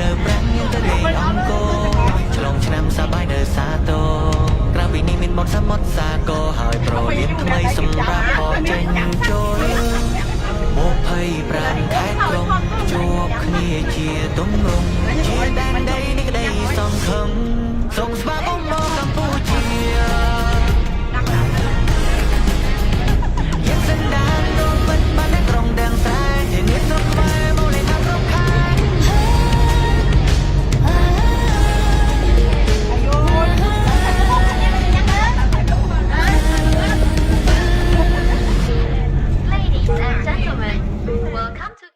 ដើប្រាំងយើងទៅលេងអង្គរឆ្លងឆ្នាំសប្បាយនៅសាទរក្រៅពីនេះមានបនសមុទ្រសាគរហើយប្រលៀនថ្មីសម្រាប់បោះចេញចូល25ខែក្រុងជួបគ្នាជាទំរងជាដែនដីនេះក្តីសង្ឃឹមសូមស្វាគមន៍